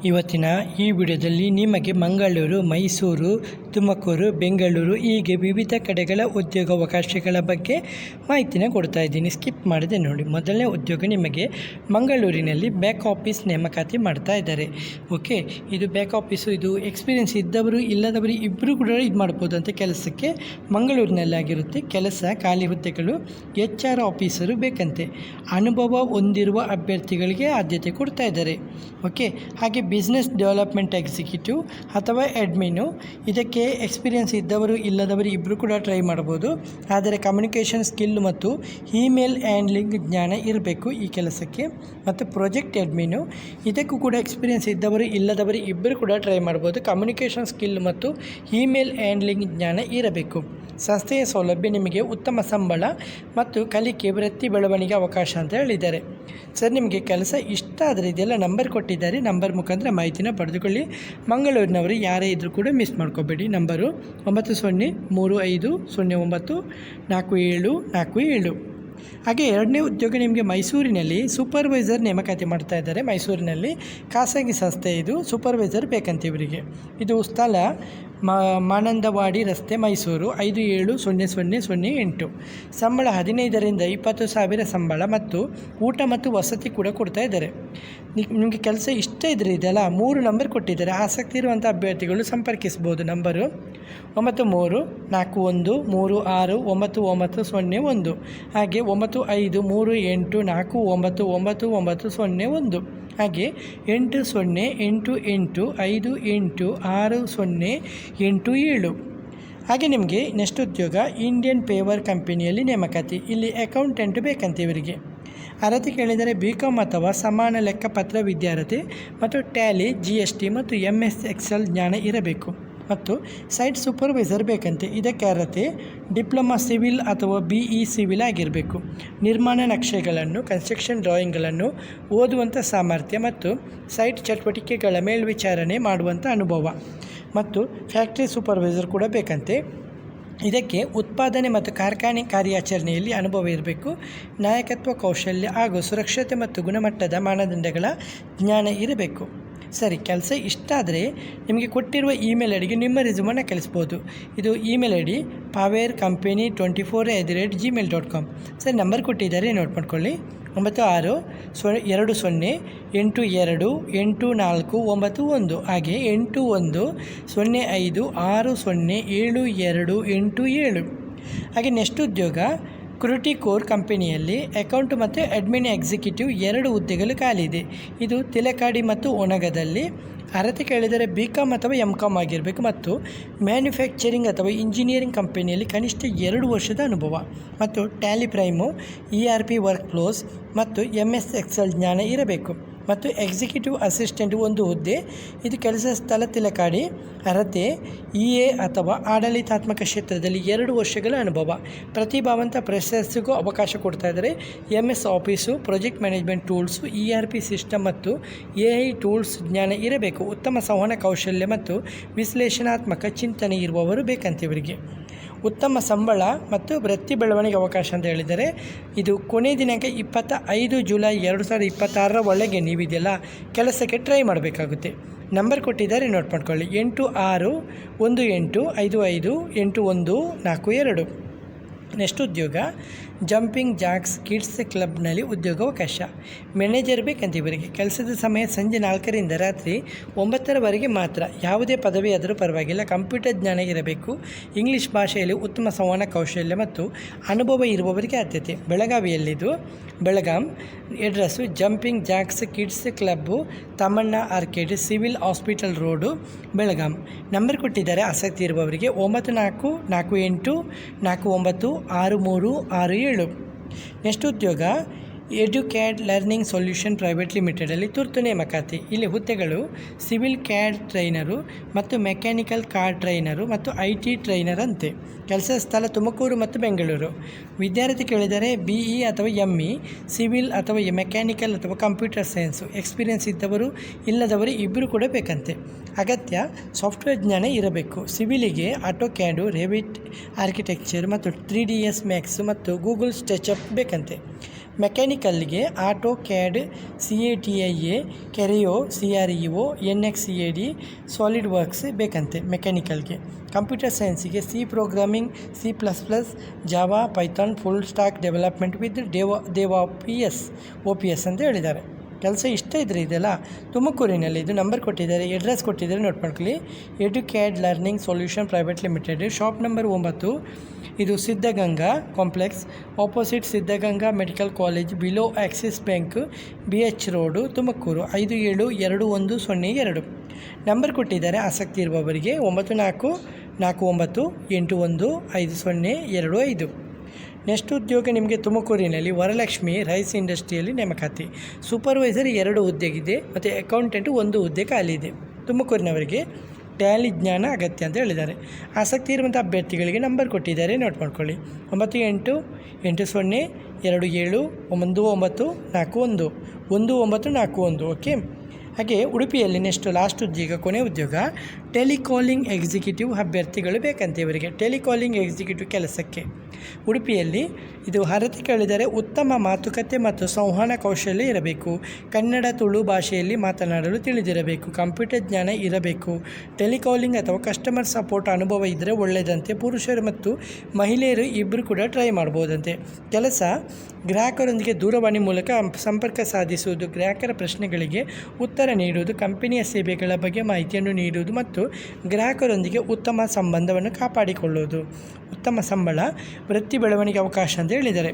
ಇವತ್ತಿನ ಈ ವಿಡಿಯೋದಲ್ಲಿ ನಿಮಗೆ ಮಂಗಳೂರು, ಮೈಸೂರು, ತುಮಕೂರು, ಬೆಂಗಳೂರು ಹೀಗೆ ವಿವಿಧ ಕಡೆಗಳ ಉದ್ಯೋಗಾವಕಾಶಗಳ ಬಗ್ಗೆ ಮಾಹಿತಿನ ಕೊಡ್ತಾ ಇದ್ದೀನಿ. ಸ್ಕಿಪ್ ಮಾಡದೆ ನೋಡಿ. ಮೊದಲನೇ ಉದ್ಯೋಗ ನಿಮಗೆ ಮಂಗಳೂರಿನಲ್ಲಿ ಬ್ಯಾಕ್ ಆಫೀಸ್ ನೇಮಕಾತಿ ಮಾಡ್ತಾ ಇದ್ದಾರೆ. ಓಕೆ, ಇದು ಬ್ಯಾಕ್ ಆಫೀಸು. ಇದು ಎಕ್ಸ್ಪೀರಿಯೆನ್ಸ್ ಇದ್ದವರು ಇಲ್ಲದವರು ಇಬ್ಬರು ಕೂಡ ಇದು ಮಾಡ್ಬೋದು ಅಂತ ಕೆಲಸಕ್ಕೆ ಮಂಗಳೂರಿನಲ್ಲಾಗಿರುತ್ತೆ. ಕೆಲಸ ಖಾಲಿ ಹುದ್ದೆಗಳು HR ಆಫೀಸರು ಬೇಕಂತೆ. ಅನುಭವ ಹೊಂದಿರುವ ಅಭ್ಯರ್ಥಿಗಳಿಗೆ ಆದ್ಯತೆ ಕೊಡ್ತಾ ಇದ್ದಾರೆ. ಓಕೆ, ಹಾಗೆ ಬಿಸ್ನೆಸ್ ಡೆವಲಪ್ಮೆಂಟ್ ಎಕ್ಸಿಕ್ಯೂಟಿವ್ ಅಥವಾ ಅಡ್ಮಿನು, ಇದಕ್ಕೆ ಎಕ್ಸ್ಪೀರಿಯೆನ್ಸ್ ಇದ್ದವರು ಇಲ್ಲದವರು ಇಬ್ಬರು ಕೂಡ ಟ್ರೈ ಮಾಡ್ಬೋದು. ಆದರೆ ಕಮ್ಯುನಿಕೇಷನ್ ಸ್ಕಿಲ್ ಮತ್ತು ಇಮೇಲ್ ಹ್ಯಾಂಡ್ಲಿಂಗ್ ಜ್ಞಾನ ಇರಬೇಕು ಈ ಕೆಲಸಕ್ಕೆ. ಮತ್ತು ಪ್ರಾಜೆಕ್ಟ್ ಅಡ್ಮಿನು, ಇದಕ್ಕೂ ಕೂಡ ಎಕ್ಸ್ಪೀರಿಯೆನ್ಸ್ ಇದ್ದವರು ಇಲ್ಲದವರು ಇಬ್ಬರು ಕೂಡ ಟ್ರೈ ಮಾಡ್ಬೋದು. ಕಮ್ಯುನಿಕೇಷನ್ ಸ್ಕಿಲ್ ಮತ್ತು ಇಮೇಲ್ ಹ್ಯಾಂಡ್ಲಿಂಗ್ ಜ್ಞಾನ ಇರಬೇಕು. ಸಂಸ್ಥೆಯ ಸೌಲಭ್ಯ ನಿಮಗೆ ಉತ್ತಮ ಸಂಬಳ ಮತ್ತು ಕಲಿಕೆ ವೃತ್ತಿ ಬೆಳವಣಿಗೆ ಅವಕಾಶ ಅಂತ ಹೇಳಿದ್ದಾರೆ. ಸರ್, ನಿಮಗೆ ಕೆಲಸ ಇಷ್ಟ ಆದರೆ ಇದೆಲ್ಲ ನಂಬರ್ ಕೊಟ್ಟಿದ್ದಾರೆ, ನಂಬರ್ ಮುಖಾಂತರ ಮಾಹಿತಿನ ಪಡೆದುಕೊಳ್ಳಿ. ಮಂಗಳೂರಿನವರು ಯಾರೇ ಇದ್ದರೂ ಕೂಡ ಮಿಸ್ ಮಾಡ್ಕೋಬೇಡಿ. ನಂಬರು 9035094747. ಹಾಗೆ ಎರಡನೇ ಉದ್ಯೋಗ ನಿಮಗೆ ಮೈಸೂರಿನಲ್ಲಿ ಸೂಪರ್ವೈಸರ್ ನೇಮಕಾತಿ ಮಾಡ್ತಾ ಇದ್ದಾರೆ. ಮೈಸೂರಿನಲ್ಲಿ ಖಾಸಗಿ ಸಂಸ್ಥೆ ಇದು. ಸೂಪರ್ವೈಸರ್ ಬೇಕಂತ ಇವರಿಗೆ. ಇದು ಸ್ಥಳ ಮಾನಂದವಾಡಿ ರಸ್ತೆ, ಮೈಸೂರು 570008. ಸಂಬಳ 15ರಿಂದ 20,000 ಸಂಬಳ ಮತ್ತು ಊಟ ಮತ್ತು ವಸತಿ ಕೂಡ ಕೊಡ್ತಾ ಇದ್ದಾರೆ. ನಿಮಗೆ ಕೆಲಸ ಇಷ್ಟ ಇದ್ದರೆ ಇದೆಲ್ಲ 3 ನಂಬರ್ ಕೊಟ್ಟಿದ್ದಾರೆ. ಆಸಕ್ತಿ ಇರುವಂಥ ಅಭ್ಯರ್ಥಿಗಳು ಸಂಪರ್ಕಿಸ್ಬೋದು. ನಂಬರು 9336399901, ಹಾಗೆ 9538499901, ಹಾಗೆ 8088586087. ಹಾಗೆ ನಿಮಗೆ ನೆಕ್ಸ್ಟ್ ಉದ್ಯೋಗ ಇಂಡಿಯನ್ ಪೇವರ್ ಕಂಪನಿಯಲ್ಲಿ ನೇಮಕಾತಿ. ಇಲ್ಲಿ ಅಕೌಂಟೆಂಟ್ ಬೇಕಂತ ಇವರಿಗೆ. ಅರ್ಹತೆ ಕೇಳಿದರೆ BCom ಅಥವಾ ಸಮಾನ ಲೆಕ್ಕಪತ್ರ ವಿದ್ಯಾರ್ಥಿ ಮತ್ತು ಟ್ಯಾಲಿ, GST ಮತ್ತು MS Excel ಜ್ಞಾನ ಇರಬೇಕು. ಮತ್ತು ಸೈಟ್ ಸೂಪರ್ವೈಸರ್ ಬೇಕಂತೆ. ಇದಕ್ಕೆ ಅರ್ಹತೆ ಡಿಪ್ಲೊಮಾ ಸಿವಿಲ್ ಅಥವಾ BE ಸಿವಿಲ್ ಆಗಿರಬೇಕು. ನಿರ್ಮಾಣ ನಕ್ಷೆಗಳನ್ನು, ಕನ್ಸ್ಟ್ರಕ್ಷನ್ ಡ್ರಾಯಿಂಗ್ಗಳನ್ನು ಓದುವಂಥ ಸಾಮರ್ಥ್ಯ ಮತ್ತು ಸೈಟ್ ಚಟುವಟಿಕೆಗಳ ಮೇಲ್ವಿಚಾರಣೆ ಮಾಡುವಂಥ ಅನುಭವ. ಮತ್ತು ಫ್ಯಾಕ್ಟ್ರಿ ಸೂಪರ್ವೈಸರ್ ಕೂಡ ಬೇಕಂತೆ. ಇದಕ್ಕೆ ಉತ್ಪಾದನೆ ಮತ್ತು ಕಾರ್ಖಾನೆ ಕಾರ್ಯಾಚರಣೆಯಲ್ಲಿ ಅನುಭವ ಇರಬೇಕು. ನಾಯಕತ್ವ ಕೌಶಲ್ಯ ಹಾಗೂ ಸುರಕ್ಷತೆ ಮತ್ತು ಗುಣಮಟ್ಟದ ಮಾನದಂಡಗಳ ಜ್ಞಾನ ಇರಬೇಕು. ಸರಿ, ಕೆಲಸ ಇಷ್ಟ ಆದರೆ ನಿಮಗೆ ಕೊಟ್ಟಿರುವ ಇಮೇಲ್ ಐಡಿಗೆ ನಿಮ್ಮ ರೆಸ್ಯೂಮನ್ನು ಕಳಿಸ್ಬೋದು. ಇದು ಇಮೇಲ್ ID power24@gmail.com. ಸರಿ, ನಂಬರ್ ಕೊಟ್ಟಿದ್ದಾರೆ, ನೋಟ್ ಮಾಡ್ಕೊಳ್ಳಿ. 9620828491, ಹಾಗೆ 8105607287. ಹಾಗೆ ನೆಕ್ಸ್ಟ್ ಉದ್ಯೋಗ ಕ್ರಿಟಿಕೋರ್ ಕಂಪನಿಯಲ್ಲಿ ಅಕೌಂಟ್ ಮತ್ತು ಅಡ್ಮಿನ್ ಎಕ್ಸಿಕ್ಯೂಟಿವ್ 2 ಹುದ್ದೆಗಳು ಖಾಲಿ ಇದೆ. ಇದು ತಿಲಕಾಡಿ ಮತ್ತು ಒಣಗದಲ್ಲಿ. ಅರ್ಹತೆ ಕೇಳಿದರೆ BCom ಅಥವಾ MCom ಆಗಿರಬೇಕು. ಮತ್ತು ಮ್ಯಾನುಫ್ಯಾಕ್ಚರಿಂಗ್ ಅಥವಾ ಇಂಜಿನಿಯರಿಂಗ್ ಕಂಪನಿಯಲ್ಲಿ ಕನಿಷ್ಠ 2 ವರ್ಷದ ಅನುಭವ ಮತ್ತು Tally Prime, ERP work flows ಮತ್ತು MS Excel ಜ್ಞಾನ ಇರಬೇಕು. ಮತ್ತು ಎಕ್ಸಿಕ್ಯೂಟಿವ್ ಅಸಿಸ್ಟೆಂಟ್ 1 ಹುದ್ದೆ. ಇದು ಕೆಲಸ ಸ್ಥಳ ತಿಲಕಾಡಿ. ಅರ್ಹತೆ EA ಅಥವಾ ಆಡಳಿತಾತ್ಮಕ ಕ್ಷೇತ್ರದಲ್ಲಿ 2 ವರ್ಷಗಳ ಅನುಭವ. ಪ್ರತಿಭಾವಂತ ಫ್ರೆಷರ್ಸ್ಗೂ ಅವಕಾಶ ಕೊಡ್ತಾ ಇದ್ದಾರೆ. MS office, project management tools, ERP system ಮತ್ತು AI ಟೂಲ್ಸ್ ಜ್ಞಾನ ಇರಬೇಕು. ಉತ್ತಮ ಸಂವಹನ ಕೌಶಲ್ಯ ಮತ್ತು ವಿಶ್ಲೇಷಣಾತ್ಮಕ ಚಿಂತನೆ ಇರುವವರು ಬೇಕಂತ ಇವರಿಗೆ. ಉತ್ತಮ ಸಂಬಳ ಮತ್ತು ವೃತ್ತಿ ಬೆಳವಣಿಗೆ ಅವಕಾಶ ಅಂತ ಹೇಳಿದರೆ ಇದು ಕೊನೆ ದಿನಾಂಕ 25 ಜುಲೈ 2026 ಒಳಗೆ ನೀವಿದೆಲ್ಲ ಕೆಲಸಕ್ಕೆ ಟ್ರೈ ಮಾಡಬೇಕಾಗುತ್ತೆ. ನಂಬರ್ ಕೊಟ್ಟಿದ್ದಾರೆ, ನೋಟ್ ಮಾಡ್ಕೊಳ್ಳಿ. 8618558142. ನೆಕ್ಸ್ಟ್ ಉದ್ಯೋಗ ಜಂಪಿಂಗ್ ಜಾಕ್ಸ್ ಕಿಡ್ಸ್ ಕ್ಲಬ್ನಲ್ಲಿ ಉದ್ಯೋಗಾವಕಾಶ. ಮ್ಯಾನೇಜರ್ ಬೇಕಂತ ಇವರಿಗೆ. ಕೆಲಸದ ಸಮಯ ಸಂಜೆ 4ರಿಂದ ರಾತ್ರಿ 9ರವರೆಗೆ ಮಾತ್ರ. ಯಾವುದೇ ಪದವಿ ಆದರೂ ಪರವಾಗಿಲ್ಲ. ಕಂಪ್ಯೂಟರ್ ಜ್ಞಾನ ಇರಬೇಕು. ಇಂಗ್ಲೀಷ್ ಭಾಷೆಯಲ್ಲಿ ಉತ್ತಮ ಸಂವಹನ ಕೌಶಲ್ಯ ಮತ್ತು ಅನುಭವ ಇರುವವರಿಗೆ ಆದ್ಯತೆ. ಬೆಳಗಾವಿಯಲ್ಲಿದ್ದು. Belgaum address jumping jacks kids club, Tammanna arcade, civil hospital road, Belgaum. Number ಕೊಟ್ಟಿದ್ದಾರೆ ಆಸಕ್ತಿ ಇರುವವರಿಗೆ. 9448496367. ನೆಕ್ಸ್ಟ್ ಉದ್ಯೋಗ ಎಡ್ಯುಕ್ಯಾಡ್ ಲರ್ನಿಂಗ್ ಸೊಲ್ಯೂಷನ್ ಪ್ರೈವೇಟ್ ಲಿಮಿಟೆಡಲ್ಲಿ ತುರ್ತು ನೇಮಕಾತಿ. ಇಲ್ಲಿ ಹುದ್ದೆಗಳು ಸಿವಿಲ್ CAD ಟ್ರೈನರು ಮತ್ತು ಮೆಕ್ಯಾನಿಕಲ್ ಕಾರ್ ಟ್ರೈನರು ಮತ್ತು IT ಟ್ರೈನರ್ ಅಂತೆ. ಕೆಲಸ ಸ್ಥಳ ತುಮಕೂರು ಮತ್ತು ಬೆಂಗಳೂರು. ವಿದ್ಯಾರ್ಥಿ ಕೇಳಿದರೆ BE ಅಥವಾ ME ಸಿವಿಲ್ ಅಥವಾ ಮೆಕ್ಯಾನಿಕಲ್ ಅಥವಾ ಕಂಪ್ಯೂಟರ್ ಸೈನ್ಸು. ಎಕ್ಸ್ಪೀರಿಯೆನ್ಸ್ ಇದ್ದವರು ಇಲ್ಲದವರು ಇಬ್ಬರು ಕೂಡ ಬೇಕಂತೆ. ಅಗತ್ಯ ಸಾಫ್ಟ್ವೇರ್ ಜ್ಞಾನ ಇರಬೇಕು. ಸಿವಿಲಿಗೆ AutoCAD, ರೆವಿಟ್, ಆರ್ಕಿಟೆಕ್ಚರ್ ಮತ್ತು 3ds ಮ್ಯಾಕ್ಸ್ ಮತ್ತು ಗೂಗಲ್ ಸ್ಕೆಚಪ್ ಬೇಕಂತೆ. ಮೆಕ್ಯಾನಿಕಲ್ಗೆ AutoCAD CATIA Creo CREO NXCAD SolidWorks ಬೇಕಂತೆ ಮೆಕ್ಯಾನಿಕಲ್ಗೆ. ಕಂಪ್ಯೂಟರ್ ಸೈನ್ಸಿಗೆ C programming C++, Java, Python, full stack development with OPS ಅಂತ ಹೇಳಿದ್ದಾರೆ. ಕೆಲಸ ಇಷ್ಟ ಇದ್ದರೆ ಇದೆಲ್ಲ ತುಮಕೂರಿನಲ್ಲಿ ಇದು ನಂಬರ್ ಕೊಟ್ಟಿದ್ದಾರೆ, ಅಡ್ರೆಸ್ ಕೊಟ್ಟಿದ್ದಾರೆ, ನೋಟ್ ಮಾಡ್ಕೊಳ್ಳಿ. EduCAD learning solution private limited, shop number 9, ಇದು Siddaganga complex, opposite Siddaganga medical college, below Axis bank, BH road, Tumakuru 544102. Number ಕೊಟ್ಟಿದ್ದಾರೆ. ಆಸಕ್ತಿ ಇರುವವರಿಗೆ 9449815025. ನೆಕ್ಸ್ಟ್ ಉದ್ಯೋಗ ನಿಮಗೆ ತುಮಕೂರಿನಲ್ಲಿ ವರಲಕ್ಷ್ಮಿ ರೈಸ್ ಇಂಡಸ್ಟ್ರಿಯಲ್ಲಿ ನೇಮಕಾತಿ. ಸೂಪರ್ವೈಸರ್ 2 ಹುದ್ದೆಗಿದೆ ಮತ್ತು ಅಕೌಂಟೆಂಟು 1 ಹುದ್ದೆ ಖಾಲಿ ಇದೆ. ತುಮಕೂರಿನವರಿಗೆ ಟ್ಯಾಲಿ ಜ್ಞಾನ ಅಗತ್ಯ ಅಂತ ಹೇಳಿದ್ದಾರೆ. ಆಸಕ್ತಿ ಇರುವಂಥ ಅಭ್ಯರ್ಥಿಗಳಿಗೆ ನಂಬರ್ ಕೊಟ್ಟಿದ್ದಾರೆ, ನೋಟ್ ಮಾಡ್ಕೊಳ್ಳಿ. 9880201941 ಓಕೆ. ಹಾಗೆ ಉಡುಪಿಯಲ್ಲಿ ನೆಕ್ಸ್ಟ್ ಲಾಸ್ಟ್ ಉದ್ಯೋಗ, ಕೊನೆ ಉದ್ಯೋಗ ಟೆಲಿಕಾಲಿಂಗ್ ಎಕ್ಸಿಕ್ಯೂಟಿವ್ ಅಭ್ಯರ್ಥಿಗಳು ಬೇಕಂತೆ ಇವರಿಗೆ. ಟೆಲಿಕಾಲಿಂಗ್ ಎಕ್ಸಿಕ್ಯೂಟಿವ್ ಕೆಲಸಕ್ಕೆ ಉಡುಪಿಯಲ್ಲಿ ಇದು ಅರ್ಹತೆ ಕೇಳಿದರೆ ಉತ್ತಮ ಮಾತುಕತೆ ಮತ್ತು ಸಂವಹನ ಕೌಶಲ್ಯ ಇರಬೇಕು, ಕನ್ನಡ ತುಳು ಭಾಷೆಯಲ್ಲಿ ಮಾತನಾಡಲು ತಿಳಿದಿರಬೇಕು, ಕಂಪ್ಯೂಟರ್ ಜ್ಞಾನ ಇರಬೇಕು, ಟೆಲಿಕಾಲಿಂಗ್ ಅಥವಾ ಕಸ್ಟಮರ್ ಸಪೋರ್ಟ್ ಅನುಭವ ಇದ್ದರೆ ಒಳ್ಳೆಯದಂತೆ. ಪುರುಷರು ಮತ್ತು ಮಹಿಳೆಯರು ಇಬ್ಬರು ಕೂಡ ಟ್ರೈ ಮಾಡ್ಬೋದಂತೆ. ಕೆಲಸ ಗ್ರಾಹಕರೊಂದಿಗೆ ದೂರವಾಣಿ ಮೂಲಕ ಸಂಪರ್ಕ ಸಾಧಿಸುವುದು, ಗ್ರಾಹಕರ ಪ್ರಶ್ನೆಗಳಿಗೆ ಉತ್ತರ ನೀಡುವುದು, ಕಂಪನಿಯ ಸೇವೆಗಳ ಬಗ್ಗೆ ಮಾಹಿತಿಯನ್ನು ನೀಡುವುದು ಮತ್ತು ಗ್ರಾಹಕರೊಂದಿಗೆ ಉತ್ತಮ ಸಂಬಂಧವನ್ನು ಕಾಪಾಡಿಕೊಳ್ಳುವುದು. ಉತ್ತಮ ಸಂಬಳ, ವೃತ್ತಿ ಬೆಳವಣಿಗೆ ಅವಕಾಶ ಅಂತ ಹೇಳಿದ್ದಾರೆ.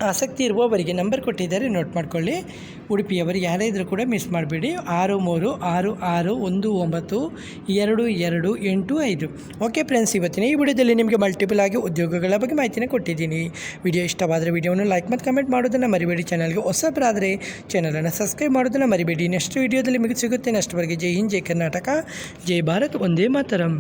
ಆಸಕ್ತಿ ಇರುವವರಿಗೆ ನಂಬರ್ ಕೊಟ್ಟಿದ್ದಾರೆ, ನೋಟ್ ಮಾಡ್ಕೊಳ್ಳಿ. ಉಡುಪಿಯವರು ಯಾರೇ ಇದ್ದರೂ ಕೂಡ ಮಿಸ್ ಮಾಡಬೇಡಿ. 6366192285. ಓಕೆ ಫ್ರೆಂಡ್ಸ್, ಇವತ್ತಿನ ಈ ವಿಡಿಯೋದಲ್ಲಿ ನಿಮಗೆ ಮಲ್ಟಿಪಲ್ ಆಗಿ ಉದ್ಯೋಗಗಳ ಬಗ್ಗೆ ಮಾಹಿತಿನ ಕೊಟ್ಟಿದ್ದೀನಿ. ವಿಡಿಯೋ ಇಷ್ಟವಾದರೆ ವಿಡಿಯೋವನ್ನು ಲೈಕ್ ಮತ್ತು ಕಮೆಂಟ್ ಮಾಡೋದನ್ನು ಮರಿಬೇಡಿ. ಚಾನಲ್ಗೆ ಹೊಸಬರಾದರೆ ಚಾನಲನ್ನು ಸಬ್ಸ್ಕ್ರೈಬ್ ಮಾಡೋದನ್ನು ಮರಿಬೇಡಿ. ನೆಕ್ಸ್ಟ್ ವಿಡಿಯೋದಲ್ಲಿ ನಿಮಗೆ ಸಿಗುತ್ತೆ. ನೆಕ್ಸ್ಟ್ವರೆಗೆ ಜೈ ಹಿಂದ್, ಜೈ ಕರ್ನಾಟಕ, ಜೈ ಭಾರತ್, ಒಂದೇ ಮಾತರಂ.